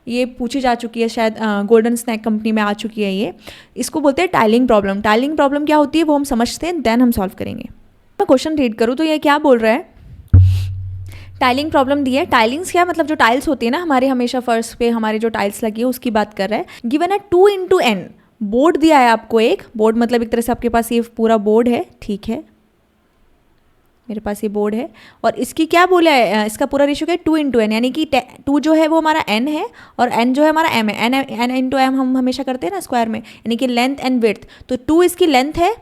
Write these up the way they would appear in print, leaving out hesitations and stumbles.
ये पूछी जा चुकी है, शायद गोल्डन स्नैक कंपनी में आ चुकी है ये। इसको बोलते हैं टाइलिंग प्रॉब्लम। टाइलिंग प्रॉब्लम क्या होती है वो हम समझते हैं, देन हम सॉल्व करेंगे। मैं क्वेश्चन रीड करूँ तो ये क्या बोल रहा है, टाइलिंग प्रॉब्लम दी है। टाइलिंग्स क्या मतलब जो टाइल्स होती है ना हमारे हमेशा फर्श पे हमारे जो टाइल्स लगी है उसकी बात कर रहा है। गिवन है 2x(n) बोर्ड दिया है आपको, एक बोर्ड मतलब एक तरह से आपके पास ये पूरा बोर्ड है, ठीक है, मेरे पास ये बोर्ड है और इसकी क्या बोला है, इसका पूरा रेशियो क्या है 2x(n), यानी कि 2 जो है वो हमारा n है और n जो है हमारा m है। n इंटू m हम हमेशा करते हैं ना स्क्वायर में, यानी कि लेंथ एंड विड्थ। तो 2 इसकी लेंथ है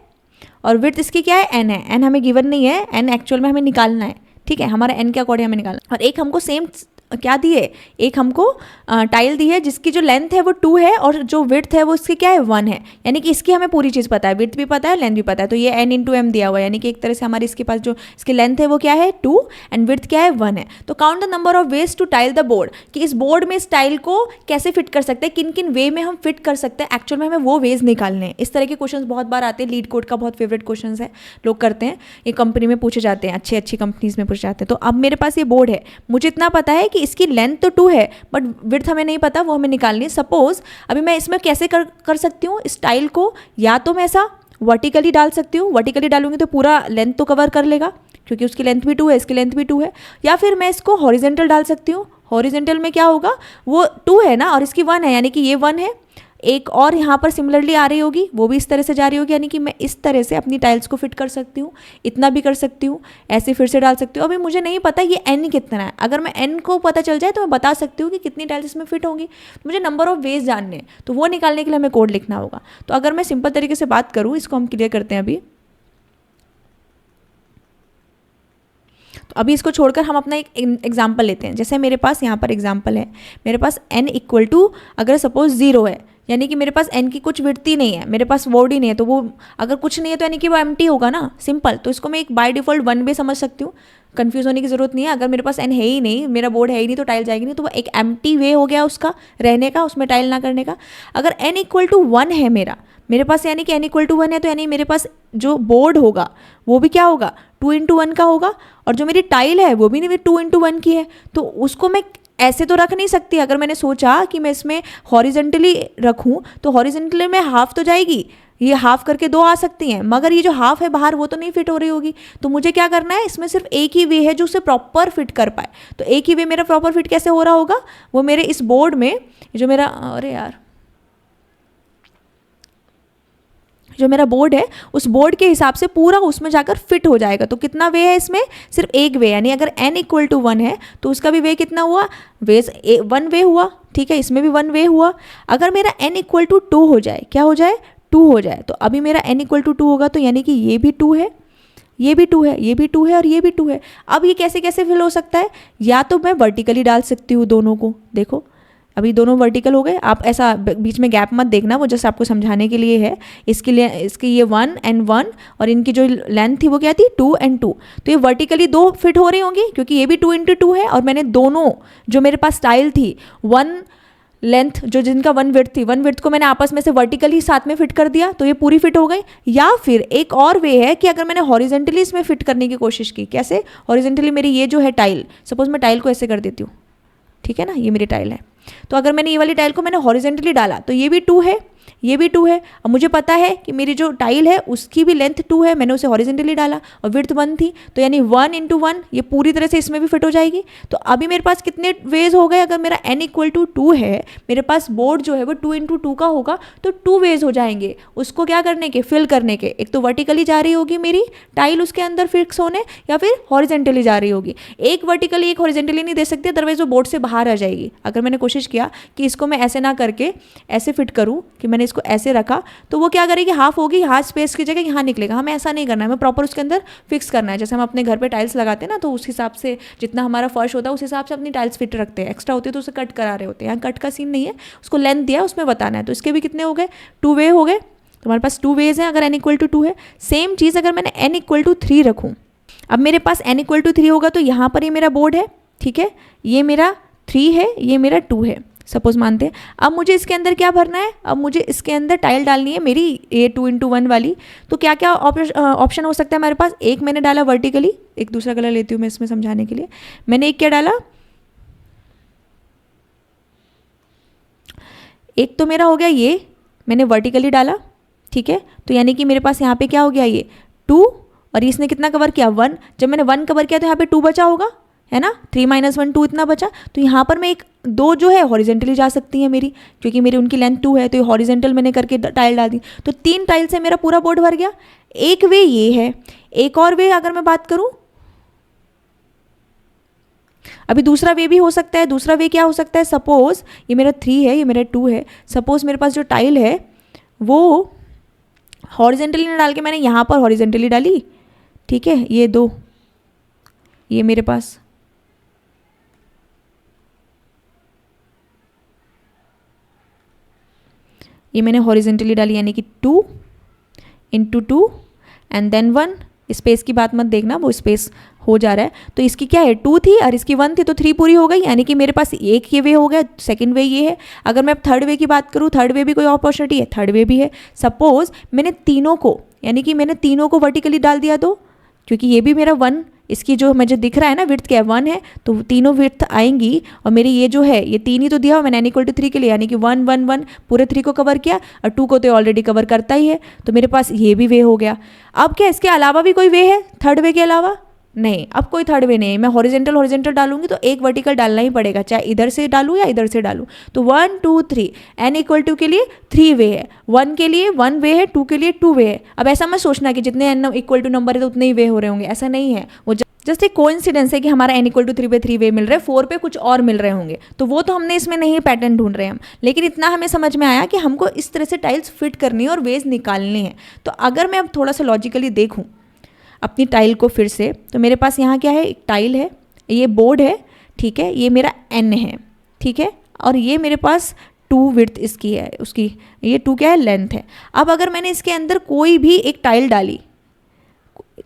और विड्थ इसकी क्या है n है। n हमें गिवन नहीं है, n एक्चुअल में हमें निकालना है, ठीक है, हमारा n के अकॉर्डिंग हमें निकालना। और एक हमको सेम क्या दी है, एक हमको टाइल दी है जिसकी जो लेंथ है वो 2 है और जो विड्थ है वो इसकी क्या है 1 है, यानी कि इसकी हमें पूरी चीज़ पता है, विड्थ भी पता है, लेंथ भी पता है। तो ये n इंटू m दिया हुआ है, यानी कि एक तरह से हमारे इसके पास जो इसकी लेंथ है वो क्या है 2 एंड विड्थ क्या है 1 है। तो count the number of ways to tile the board, कि इस बोर्ड में इस टाइल को कैसे फिट कर सकते हैं, किन किन वे में हम फिट कर सकते हैं, एक्चुअल में हमें वो वेज निकालने हैं। इस तरह के क्वेश्चन बहुत बार आते हैं, लीड कोड का बहुत फेवरेट क्वेश्चन है, लोग करते हैं, ये कंपनी में पूछे जाते हैं, अच्छी अच्छी कंपनीज में पूछे जाते हैं। तो अब मेरे पास ये बोर्ड है, मुझे इतना पता है कि इसकी लेंथ तो 2 है बट विड्थ हमें नहीं पता, वो हमें निकालनी है। सपोज अभी मैं इसमें कैसे कर सकती हूँ इस टाइल को, या तो मैं ऐसा वर्टिकली डाल सकती हूँ, वर्टिकली डालूंगी तो पूरा लेंथ तो कवर कर लेगा क्योंकि उसकी लेंथ भी 2 है, इसकी लेंथ भी 2 है। या फिर मैं इसको हॉरिजेंटल डाल सकती हूँ, हॉरिजेंटल में क्या होगा, वो 2 है ना और इसकी 1 है, यानी कि ये 1 है। एक और यहाँ पर सिमिलरली आ रही होगी, वो भी इस तरह से जा रही होगी, यानी कि मैं इस तरह से अपनी टाइल्स को फिट कर सकती हूँ, इतना भी कर सकती हूँ, ऐसे फिर से डाल सकती हूँ। अभी मुझे नहीं पता ये n कितना है, अगर मैं n को पता चल जाए तो मैं बता सकती हूँ कि कितनी टाइल्स इसमें फिट होंगी। मुझे नंबर ऑफ वेज जानने हैं, तो वो निकालने के लिए हमें कोड लिखना होगा। तो अगर मैं सिंपल तरीके से बात करूँ, इसको हम क्लियर करते हैं अभी। तो अभी इसको छोड़कर हम अपना एक एग्जाम्पल लेते हैं। जैसे मेरे पास यहाँ पर एग्जाम्पल है, मेरे पास n इक्वल टू अगर सपोज 0 है, यानी कि मेरे पास n की कुछ विड्थ ही नहीं है, मेरे पास बोर्ड ही नहीं है, तो वो अगर कुछ नहीं है तो यानी कि वो एम्प्टी होगा ना, सिंपल। तो इसको मैं एक बाय डिफॉल्ट 1 वे समझ सकती हूँ, कंफ्यूज होने की जरूरत नहीं है। अगर मेरे पास n है ही नहीं, मेरा बोर्ड है ही नहीं, तो टाइल जाएगी नहीं, तो वो एक एम्प्टी वे हो गया उसका रहने का, उसमें टाइल ना करने का। अगर n इक्वल टू 1 है मेरे पास, यानी कि n इक्वल टू 1 है, तो यानी मेरे पास जो बोर्ड होगा वो भी क्या होगा 2x1 का होगा, और जो मेरी टाइल है वो भी नहीं 2x1 की है। तो उसको मैं ऐसे तो रख नहीं सकती। अगर मैंने सोचा कि मैं इसमें हॉरिजेंटली रखूं तो हॉरिजेंटली में हाफ तो जाएगी, ये हाफ करके 2 आ सकती हैं, मगर ये जो हाफ है बाहर वो तो नहीं फिट हो रही होगी। तो मुझे क्या करना है, इसमें सिर्फ एक ही वे है जो उसे प्रॉपर फिट कर पाए। तो एक ही वे मेरा प्रॉपर फिट कैसे हो रहा होगा, वो मेरे इस बोर्ड में जो मेरा, अरे यार, जो मेरा बोर्ड है उस बोर्ड के हिसाब से पूरा उसमें जाकर फिट हो जाएगा। तो कितना वे है इसमें, सिर्फ एक वे, यानी अगर n इक्वल टू 1 है तो उसका भी वे कितना हुआ, वे 1 वे हुआ, ठीक है, इसमें भी 1 वे हुआ। अगर मेरा n इक्वल टू 2 हो जाए, क्या हो जाए 2 हो जाए, तो अभी मेरा n इक्वल टू 2 होगा, तो यानी कि ये भी 2 है, ये भी 2 है, ये भी 2 है और ये भी 2 है। अब ये कैसे कैसे फिल हो सकता है, या तो मैं वर्टिकली डाल सकती हूँ दोनों को, देखो अभी दोनों वर्टिकल हो गए। आप ऐसा बीच में गैप मत देखना, वो जस्ट आपको समझाने के लिए है। इसके लिए इसकी ये 1 and 1 और इनकी जो लेंथ थी वो क्या थी 2 and 2, तो ये वर्टिकली 2 फिट हो रही होंगी क्योंकि ये भी 2 into 2 है, और मैंने दोनों जो मेरे पास टाइल थी 1 लेंथ जो जिनका 1 विड्थ थी, 1 विड्थ को मैंने आपस में से वर्टिकली साथ में फिट कर दिया, तो ये पूरी फिट हो गई। या फिर एक और वे है कि अगर मैंने हॉरिजेंटली इसमें फिट करने की कोशिश की, कैसे, हॉरिजेंटली मेरी ये जो है टाइल, सपोज मैं टाइल को ऐसे कर देती हूँ, ठीक है ना, ये मेरी टाइल है, तो अगर मैंने ये वाली टाइल को मैंने हॉरिजेंटली डाला तो ये भी 2 है, ये भी 2 है। अब मुझे पता है कि मेरी जो टाइल है उसकी भी लेंथ 2 है, मैंने उसे हॉरिजेंटली डाला और विड्थ 1 थी, तो यानी 1 into 1 ये पूरी तरह से इसमें भी फिट हो जाएगी। तो अभी मेरे पास कितने वेज हो गए, अगर मेरा n इक्वल टू 2 है, मेरे पास बोर्ड जो है वो 2 into 2 का होगा, तो 2 वेज हो जाएंगे उसको क्या करने के, फिल करने के। एक तो वर्टिकली जा रही होगी मेरी टाइल उसके अंदर फिक्स होने, या फिर हॉरिजेंटली जा रही होगी। एक वर्टिकली एक हॉरिजेंटली नहीं दे सकती, अदरवाइज वो बोर्ड से बाहर आ जाएगी। अगर मैंने कोशिश किया कि इसको मैं ऐसे ना करके ऐसे फिट करूँ, कि मैंने इसको ऐसे रखा, तो वो क्या करेगी, हाफ होगी, हाफ स्पेस की जगह यहाँ निकलेगा। हमें ऐसा नहीं करना है, हमें प्रॉपर उसके अंदर फिक्स करना है। जैसे हम अपने घर पे टाइल्स लगाते हैं ना, तो उस हिसाब से जितना हमारा फर्श होता है उस हिसाब से अपनी टाइल्स फिट रखते हैं। एक्स्ट्रा होती है तो उसे कट करा रहे होते हैं, यहाँ कट का सीन नहीं है, उसको लेंथ दिया उसमें बताना है। तो इसके भी कितने हो गए, 2 वे हो गए। तुम्हारे पास 2 वेज हैं अगर n इक्वल टू 2 है। सेम चीज़ अगर मैंने n इक्वल टू 3 रखूँ, अब मेरे पास n इक्वल टू 3 होगा, तो यहाँ पर ये मेरा बोर्ड है, ठीक है, ये मेरा 3 है, ये मेरा 2 है, सपोज मानते हैं। अब मुझे इसके अंदर क्या भरना है, अब मुझे इसके अंदर टाइल डालनी है मेरी ये 2 into 1 वाली। तो क्या क्या ऑप्शन हो सकता है हमारे पास, एक मैंने डाला वर्टिकली, एक दूसरा कलर लेती हूँ मैं इसमें समझाने के लिए। मैंने एक क्या डाला, एक तो मेरा हो गया ये, मैंने वर्टिकली डाला, ठीक है, तो यानी कि मेरे पास यहाँ पे क्या हो गया, ये 2, और इसने कितना कवर किया 1। जब मैंने 1 कवर किया तो यहाँ पे 2 बचा होगा, है ना, 3 - 1 2 इतना बचा। तो यहाँ पर मैं एक 2 जो है हॉरिजेंटली जा सकती है मेरी, क्योंकि मेरी उनकी लेंथ 2 है, तो ये हॉरिजेंटल मैंने करके टाइल डाल दी। तो 3 टाइल से मेरा पूरा बोर्ड भर गया। एक वे ये है, एक और वे अगर मैं बात करूँ, अभी दूसरा वे भी हो सकता है। दूसरा वे क्या हो सकता है, सपोज ये मेरा 3 है, ये मेरा 2 है, सपोज मेरे पास जो टाइल है वो हॉरिजेंटली ना डाल के मैंने यहाँ पर हॉरिजेंटली डाली, ठीक है, ये 2, ये मेरे पास ये मैंने हॉरिजेंटली डाली, यानी कि 2 × 2 एंड देन 1। स्पेस की बात मत देखना, वो स्पेस हो जा रहा है। तो इसकी क्या है 2 थी और इसकी 1 थी, तो 3 पूरी हो गई, यानी कि मेरे पास एक ये वे हो गया, सेकंड वे ये है। अगर मैं अब थर्ड वे की बात करूँ, थर्ड वे भी कोई अपॉर्चुनिटी है, थर्ड वे भी है। सपोज मैंने तीनों को, यानी कि मैंने तीनों को वर्टिकली डाल दिया, तो क्योंकि ये भी मेरा 1, इसकी जो मुझे दिख रहा है ना विड्थ क्या है 1 है, तो तीनों विड्थ आएंगी, और मेरी ये जो है ये 3 ही तो दिया हुआ मैंने n = 3 के लिए, यानी कि 1 1 1 पूरे 3 को कवर किया, और 2 को तो ऑलरेडी कवर करता ही है, तो मेरे पास ये भी वे हो गया। अब क्या इसके अलावा भी कोई वे है थर्ड वे के अलावा? नहीं, अब कोई थर्ड वे नहीं है। मैं हॉरिजेंटल डालूंगी तो एक वर्टिकल डालना ही पड़ेगा, चाहे इधर से डालूँ या इधर से डालूँ। तो 1 2 3 n = के लिए 3 वे है, 1 के लिए 1 वे है, 2 के लिए 2 वे है। अब ऐसा मत सोचना कि जितने n = नंबर है तो उतने ही वे हो रहे होंगे, ऐसा नहीं है। वो जस्ट एक कोइंसिडेंस है कि हमारा n = 3 पे 3 वे मिल रहे हैं, 4 पे कुछ और मिल रहे होंगे, तो वो तो हमने इसमें नहीं पैटर्न ढूंढ रहे हैं हम, लेकिन इतना हमें समझ में आया कि हमको इस तरह से टाइल्स फिट करनी है और वेज निकालने हैं। तो अगर मैं अब थोड़ा सा लॉजिकली देखूँ अपनी टाइल को फिर से, तो मेरे पास यहाँ क्या है, एक टाइल है, ये बोर्ड है, ठीक है, ये मेरा n है, ठीक है, और ये मेरे पास 2 विड्थ इसकी है, उसकी ये 2 क्या है, लेंथ है। अब अगर मैंने इसके अंदर कोई भी एक टाइल डाली,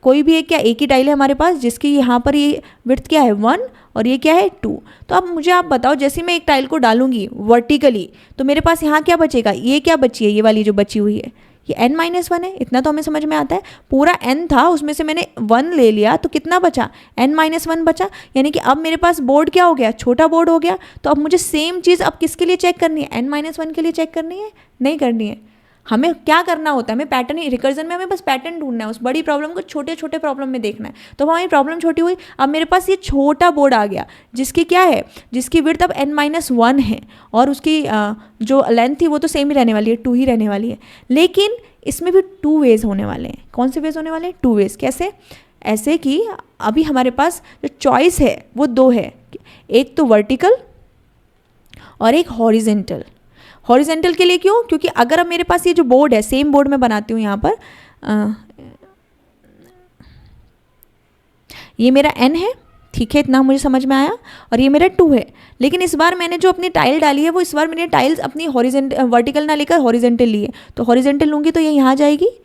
कोई भी एक, क्या एक ही टाइल है हमारे पास जिसकी यहाँ पर ये विड्थ क्या है 1 और ये क्या है 2, तो अब मुझे आप बताओ, जैसे मैं एक टाइल को डालूंगी वर्टिकली तो मेरे पास यहाँ क्या बचेगा, ये क्या बची है, ये वाली जो बची हुई है ये n - 1 है। इतना तो हमें समझ में आता है। पूरा n था, उसमें से मैंने 1 ले लिया, तो कितना बचा, n - 1 बचा, यानी कि अब मेरे पास बोर्ड क्या हो गया, छोटा बोर्ड हो गया। तो अब मुझे सेम चीज़ अब किसके लिए चेक करनी है, n - 1 के लिए चेक करनी है, नहीं करनी है। हमें क्या करना होता है, हमें पैटर्न ही, रिकर्जन में हमें बस पैटर्न ढूंढना है, उस बड़ी प्रॉब्लम को छोटे छोटे प्रॉब्लम में देखना है। तो हमारी प्रॉब्लम छोटी हुई, अब मेरे पास ये छोटा बोर्ड आ गया जिसकी क्या है, जिसकी विड्थ अब n - 1 है, और उसकी जो लेंथ थी वो तो सेम ही रहने वाली है, 2 ही रहने वाली है। लेकिन इसमें भी 2 वेज होने वाले हैं। कौन से वेज होने वाले हैं, 2 वेज। कैसे, ऐसे कि अभी हमारे पास जो चॉइस है वो 2 है, एक तो वर्टिकल और एक हॉरिजेंटल। हॉरिजेंटल के लिए क्यों, क्योंकि अगर अब मेरे पास ये जो बोर्ड है, सेम बोर्ड मैं बनाती हूँ यहाँ पर, ये मेरा n है, ठीक है, इतना मुझे समझ में आया, और ये मेरा 2 है। लेकिन इस बार मैंने जो अपनी टाइल डाली है वो इस बार मैंने टाइल्स अपनी वर्टिकल ना लेकर हॉरिजेंटल ली है, तो हॉरिजेंटल लूँगी तो ये यहाँ जाएगी,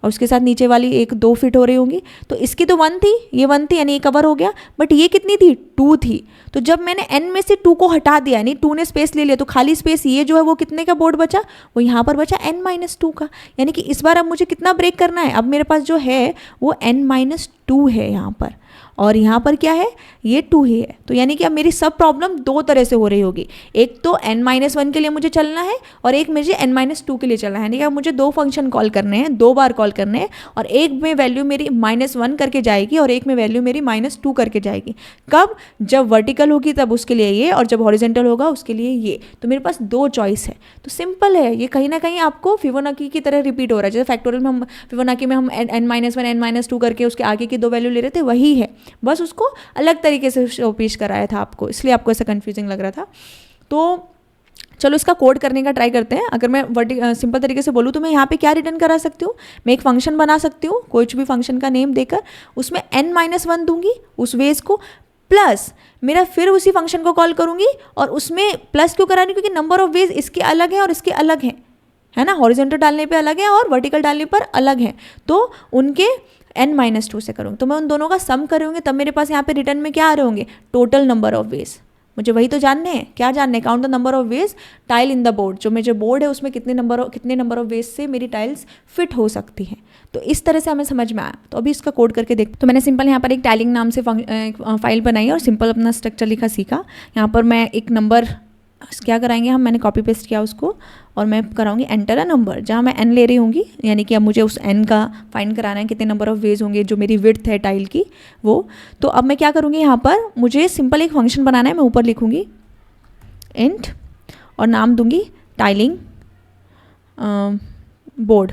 और उसके साथ नीचे वाली 1 2 फिट हो रही होंगी। तो इसकी तो 1 थी, ये 1 थी, यानी ये कवर हो गया, बट ये कितनी थी, 2 थी। तो जब मैंने n में से 2 को हटा दिया, यानी 2 ने स्पेस ले लिया, तो खाली स्पेस ये जो है वो कितने का बोर्ड बचा, वो यहाँ पर बचा n - 2 का। यानी कि इस बार अब मुझे कितना ब्रेक करना है, अब मेरे पास जो है वो n - 2 है यहाँ पर, और यहाँ पर क्या है, ये 2 ही है। तो यानी कि अब मेरी सब प्रॉब्लम 2 तरह से हो रही होगी, एक तो n - 1 के लिए मुझे चलना है, और एक मुझे n - 2 के लिए चलना है। यानी कि अब मुझे 2 फंक्शन कॉल करने हैं, 2 बार कॉल करने हैं, और एक में वैल्यू मेरी -1 करके जाएगी और एक में वैल्यू मेरी -2 करके जाएगी। कब, जब वर्टिकल होगी तब उसके लिए ये, और जब हॉरिजेंटल होगा उसके लिए ये। तो मेरे पास 2 चॉइस है। तो सिंपल है, ये कहीं ना कहीं आपको फिबोनाची की तरह रिपीट हो रहा है। जैसे फैक्टोरियल में हम फिबोनाची में हम n - 1 n - 2 करके उसके आगे की 2 वैल्यू ले रहे थे, वही है, बस उसको अलग तरीके से शो पेश कराया था आपको, इसलिए आपको ऐसा कंफ्यूजिंग लग रहा था। तो चलो इसका कोड करने का ट्राई करते हैं। अगर मैं सिंपल तरीके से बोलूँ तो मैं यहाँ पे क्या रिटर्न करा सकती हूँ, मैं एक फंक्शन बना सकती हूँ, कोई भी फंक्शन का नेम देकर उसमें n - 1 दूंगी उस वेज को, प्लस मेरा फिर उसी फंक्शन को कॉल करूँगी, और उसमें प्लस क्यों करा रही हूँ, क्योंकि नंबर ऑफ वेज इसके अलग हैं और इसके अलग हैं, है ना, हॉरिजॉन्टल डालने पे अलग है और वर्टिकल डालने पर अलग है, तो उनके n - 2 से करूँगी। तो मैं उन दोनों का सम करूँगी, तब मेरे पास यहाँ पे रिटर्न में क्या आ रहे होंगे, टोटल नंबर ऑफ वेज। मुझे वही तो जानने हैं, क्या जानने, count the number of veg tile in the board, जो मेरे बोर्ड है उसमें कितने नंबर ऑफ वेज से मेरी टाइल्स फिट हो सकती हैं। तो इस तरह से हमें समझ में आया। तो अभी इसका कोड करके देख, तो मैंने सिंपल यहाँ पर एक टाइलिंग नाम से फाइल बनाई और सिंपल अपना स्ट्रक्चर लिखा सीखा। यहाँ पर मैं एक नंबर क्या कराएंगे हम, मैंने कॉपी पेस्ट किया उसको और मैं कराऊंगी एंटर अ नंबर, जहाँ मैं n ले रही होंगी, यानी कि अब मुझे उस n का फाइंड कराना है कितने नंबर ऑफ वेज होंगे जो मेरी विड्थ है टाइल की वो। तो अब मैं क्या करूँगी, यहाँ पर मुझे सिंपल एक फंक्शन बनाना है, मैं ऊपर लिखूँगी इंट और नाम दूंगी टाइलिंग बोर्ड।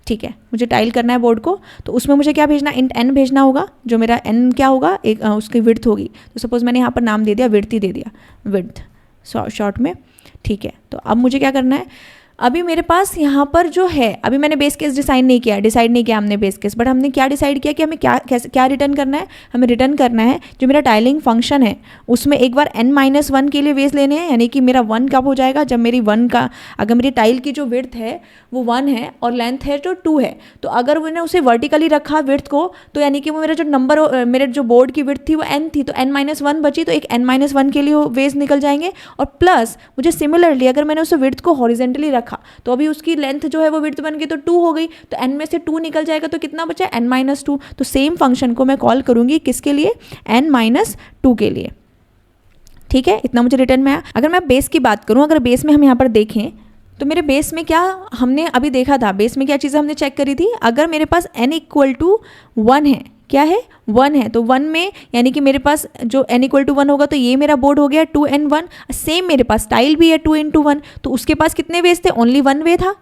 ठीक है, मुझे टाइल करना है बोर्ड को, तो उसमें मुझे क्या भेजना, इंट n भेजना होगा, जो मेरा n क्या होगा, एक उसकी विड्थ होगी। तो सपोज मैंने यहाँ पर नाम दे दिया विड्थ ही दे दिया, विड्थ शॉर्ट में। ठीक है, तो अब मुझे क्या करना है, अभी मेरे पास यहाँ पर जो है, अभी मैंने बेस केस डिसाइड नहीं किया हमने बेस केस, बट हमने क्या डिसाइड किया कि हमें क्या रिटर्न करना है, हमें रिटर्न करना है जो मेरा टाइलिंग फंक्शन है उसमें एक बार n-1 के लिए वेज लेने हैं, यानी कि मेरा 1 कब हो जाएगा, जब मेरी 1 का, अगर मेरी टाइल की जो विड्थ है वो 1 है और लेंथ है जो 2 है, तो अगर मैंने उसे वर्टिकली रखा विड्थ को, तो यानी कि वो मेरा जो नंबर, मेरे जो बोर्ड की विड्थ थी वो n थी, तो n-1 बची, तो एक n-1 के लिए वेज निकल जाएंगे। और प्लस मुझे सिमिलरली अगर मैंने उस विड्थ को हॉरिजेंटली रखा तो अभी उसकी लेंथ जो है वो विड्थ बन गई, तो 2 हो गई, तो n में से 2 निकल जाएगा, तो कितना बचा, n-2। तो सेम फंक्शन को मैं कॉल करूंगी किसके लिए, n-2 के लिए। ठीक है, इतना मुझे रिटर्न में आया। अगर मैं बेस की बात करूं, अगर बेस में हम यहाँ पर देखें तो मेरे बेस में क्या हमने अभी देखा था, बेस में क्या चीज़ें हमने चेक करी थी, अगर मेरे पास n=1 है, क्या है 1 है, तो 1 में यानी कि मेरे पास जो n=1 होगा तो ये मेरा बोर्ड हो गया 2n1। सेम मेरे पास टाइल भी है 2x1, तो उसके पास कितने वेज थे, ओनली 1 वे था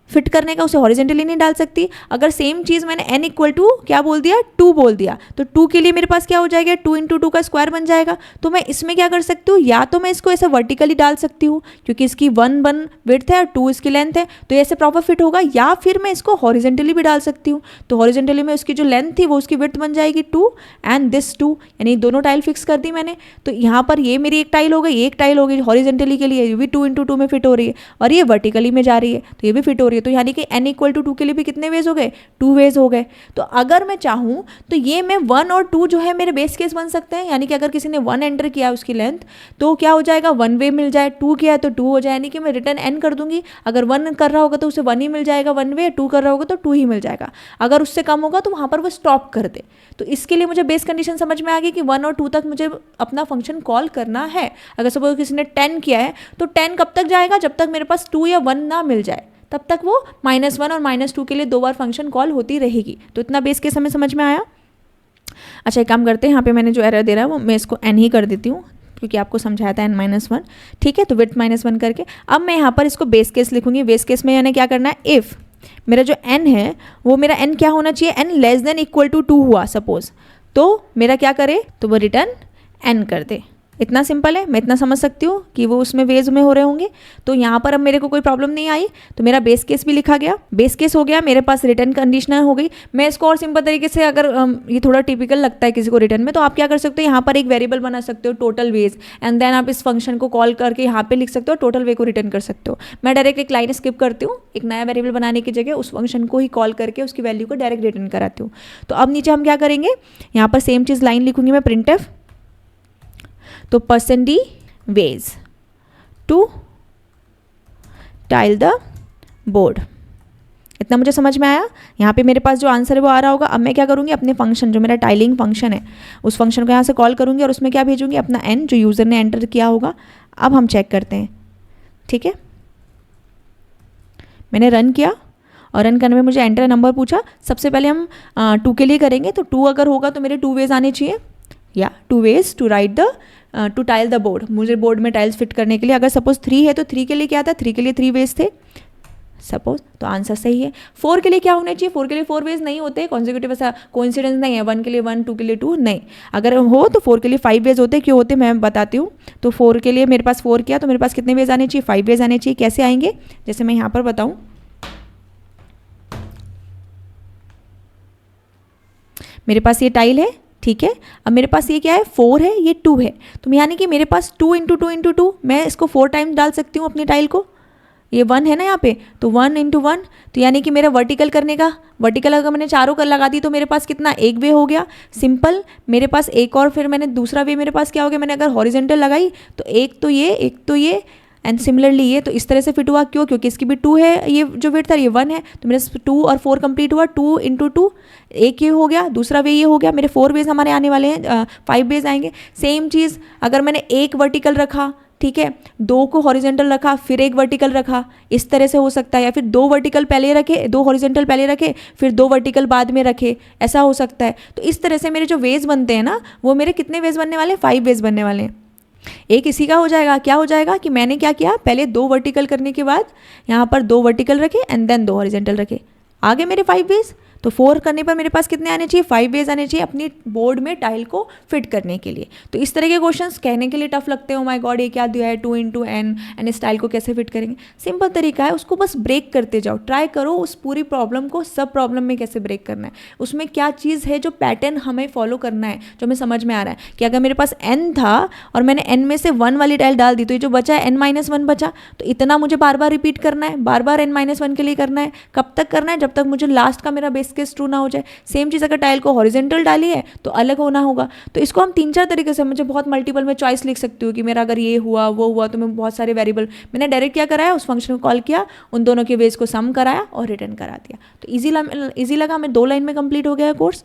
फिट करने का, उसे हॉरिजेंटली नहीं डाल सकती। अगर सेम चीज़ मैंने n क्या बोल दिया, 2 बोल दिया, तो 2 के लिए मेरे पास क्या हो जाएगा, 2 × 2 का स्क्वायर बन जाएगा। तो मैं इसमें क्या कर सकती हूँ, या तो मैं इसको ऐसे वर्टिकली डाल सकती हूँ क्योंकि इसकी 1 विड्थ है और 2 इसकी लेंथ है, तो ऐसे प्रॉपर फिट होगा, या फिर मैं इसको हॉरिजेंटली भी डाल सकती हूँ। तो हॉरिजेंटली में उसकी जो लेंथ थी वो उसकी विड्थ बन जाएगी 2 एंड दिस 2, यानी दोनों टाइल फिक्स कर दी मैंने। तो यहाँ पर ये मेरी एक टाइल हो गई, एक टाइल हो गई हॉरिजेंटली के लिए, ये भी 2 × 2 में फिट हो रही है, और ये वर्टिकली में जा रही है तो ये भी फिट हो रही है। तो यानी कि n=2 के लिए भी कितने वेज हो गए, 2 वेज हो गए। तो अगर मैं चाहूँ तो ये मैं 1 और 2 जो है मेरे बेस केस बन सकते हैं, यानी कि अगर किसी ने 1 एंटर किया उसकी लेंथ तो क्या हो जाएगा, 1 वे मिल जाए, 2 किया है तो 2 हो जाए, यानी कि मैं रिटर्न n कर दूंगी। अगर 1 कर रहा होगा तो उसे 1 ही मिल जाएगा 1 वे, 2 कर रहा होगा तो 2 ही मिल जाएगा। अगर उससे कम होगा तो वहाँ पर वो स्टॉप कर दे। तो इसके लिए मुझे बेस कंडीशन समझ में आ गई कि 1 और 2 तक मुझे अपना फंक्शन कॉल करना है। अगर सपोज किसी ने 10 किया है तो 10 कब तक जाएगा, जब तक मेरे पास 2 या 1 ना मिल जाए, तब तक वो -1 और -2 के लिए 2 बार फंक्शन कॉल होती रहेगी। तो इतना बेस केस हमें समझ में आया। अच्छा, एक काम करते हैं, यहाँ पे मैंने जो एरर दे रहा है वो मैं इसको n ही कर देती हूँ क्योंकि आपको समझाया था n-1। ठीक है, तो विड्थ -1 करके अब मैं यहाँ पर इसको बेस केस लिखूंगी। बेस केस में यानी क्या करना है, इफ़ मेरा जो n है वो मेरा n क्या होना चाहिए, n<2 हुआ सपोज, तो मेरा क्या करे, तो वो रिटर्न n कर दे। इतना सिंपल है, मैं इतना समझ सकती हूँ कि वो उसमें वेज में हो रहे होंगे। तो यहाँ पर अब मेरे को कोई प्रॉब्लम नहीं आई, तो मेरा बेस केस भी लिखा गया, बेस केस हो गया, मेरे पास रिटर्न कंडीशनल हो गई। मैं इसको और सिंपल तरीके से, अगर ये थोड़ा टिपिकल लगता है किसी को रिटर्न में, तो आप क्या कर सकते हो, यहाँ पर एक वेरिएबल बना सकते हो टोटल वेज, एंड देन आप इस फंक्शन को कॉल करके यहाँ पे लिख सकते हो, टोटल वे को रिटर्न कर सकते हो। मैं डायरेक्ट एक लाइन स्किप करती हूँ, एक नया वेरिएबल बनाने की जगह उस फंक्शन को ही कॉल करके उसकी वैल्यू को डायरेक्ट रिटर्न कराती हूँ। तो अब नीचे हम क्या करेंगे, यहाँ पर सेम चीज़ लाइन लिखूंगी मैं, printf, तो %d ways to tile the board। इतना मुझे समझ में आया। यहाँ पे मेरे पास जो आंसर है वो आ रहा होगा। अब मैं क्या करूँगी, अपने फंक्शन जो मेरा टाइलिंग फंक्शन है उस फंक्शन को यहाँ से कॉल करूँगी और उसमें क्या भेजूँगी, अपना n जो यूज़र ने एंटर किया होगा। अब हम चेक करते हैं। ठीक है, मैंने रन किया और रन करने में मुझे एंटर नंबर पूछा। सबसे पहले हम 2 के लिए करेंगे, तो 2 अगर होगा तो मेरे 2 वेज आने चाहिए, या 2 ways to write the to tile the board. मुझे बोर्ड में टाइल्स फिट करने के लिए अगर सपोज 3 है तो 3 के लिए क्या था, 3 के लिए 3 वेज थे सपोज, तो आंसर सही है। 4 के लिए क्या होना चाहिए, 4 के लिए 4 वेज नहीं होते, कॉन्जिक्यूटिव ऐसा कोइंसिडेंस नहीं है, 1 के लिए 1, 2 के लिए 2 नहीं। अगर हो तो 4 के लिए 5 वेज होते, क्यों होते मैं बताती हूँ। तो 4 के लिए मेरे पास 4 किया तो मेरे पास कितने वेज आने चाहिए, 5 वेज आने चाहिए। कैसे आएंगे, जैसे मैं यहाँ पर बताऊँ, मेरे पास ये टाइल है, ठीक है, अब मेरे पास ये क्या है, 4 है, ये 2 है, तो यानी कि मेरे पास 2 × 2 × 2, मैं इसको 4 टाइम्स डाल सकती हूँ अपनी टाइल को। ये 1 है ना यहाँ पे, तो 1 × 1, तो यानी कि मेरा वर्टिकल करने का, वर्टिकल अगर मैंने चारों कर लगा दी तो मेरे पास कितना, एक वे हो गया सिंपल। मेरे पास एक और फिर मैंने दूसरा वे मेरे पास क्या हो गया, मैंने अगर हॉरिजेंटल लगाई तो एक तो ये एंड सिमिलरली ये, तो इस तरह से फिट हुआ। क्यों, क्योंकि इसकी भी 2 है, ये जो विड्थ था ये 1 है, तो मेरे 2 और 4 कंप्लीट हुआ, 2 × 2, एक ये हो गया, दूसरा वे ये हो गया, मेरे 4 वेज हमारे आने वाले हैं, 5 वेज आएंगे। सेम चीज़ अगर मैंने एक वर्टिकल रखा, ठीक है, 2 को हॉरिजेंटल रखा फिर एक वर्टिकल रखा, इस तरह से हो सकता है। या फिर 2 वर्टिकल पहले रखे, 2 हॉरिजेंटल पहले रखे, फिर 2 वर्टिकल बाद में रखे, ऐसा हो सकता है। तो इस तरह से मेरे जो वेज बनते हैं ना, वो मेरे कितने वेज बनने वाले हैं, 5 वेज बनने वाले हैं। एक इसी का हो जाएगा, क्या हो जाएगा कि मैंने क्या किया, पहले 2 वर्टिकल करने के बाद यहाँ पर 2 वर्टिकल रखे एंड देन 2 हॉरिजेंटल रखे, आगे मेरे 5 वेज। तो 4 करने पर मेरे पास कितने आने चाहिए, 5 वेज आने चाहिए अपनी बोर्ड में टाइल को फिट करने के लिए। तो इस तरह के क्वेश्चंस कहने के लिए टफ लगते हैं, ओ माय गॉड ये क्या दिया है, 2 × n एंड इस टाइल को कैसे फिट करेंगे। सिंपल तरीका है, उसको बस ब्रेक करते जाओ, ट्राई करो उस पूरी प्रॉब्लम को सब प्रॉब्लम में कैसे ब्रेक करना है, उसमें क्या चीज़ है जो पैटर्न हमें फॉलो करना है, जो हमें समझ में आ रहा है कि अगर मेरे पास n था और मैंने n में से 1 वाली टाइल डाल दी, तो ये जो बचा है n-1 बचा, तो इतना मुझे बार बार रिपीट करना है, बार बार n-1 के लिए करना है। कब तक करना है, जब तक मुझे लास्ट का मेरा बेस केस ट्रू ना हो जाए। सेम चीज़ अगर टाइल को हॉरिजेंटल डाली है तो अलग होना होगा। तो इसको हम 3-4 तरीके से, मुझे बहुत मल्टीपल में चॉइस लिख सकती हूँ कि मेरा अगर ये हुआ वो हुआ, तो मैं बहुत सारे वेरिएबल, मैंने डायरेक्ट क्या कराया, उस फंक्शन को कॉल किया, उन दोनों के वेज को सम कराया और रिटर्न करा दिया। तो ईजी लगा, हमें 2 लाइन में कंप्लीट हो गया है कोर्स।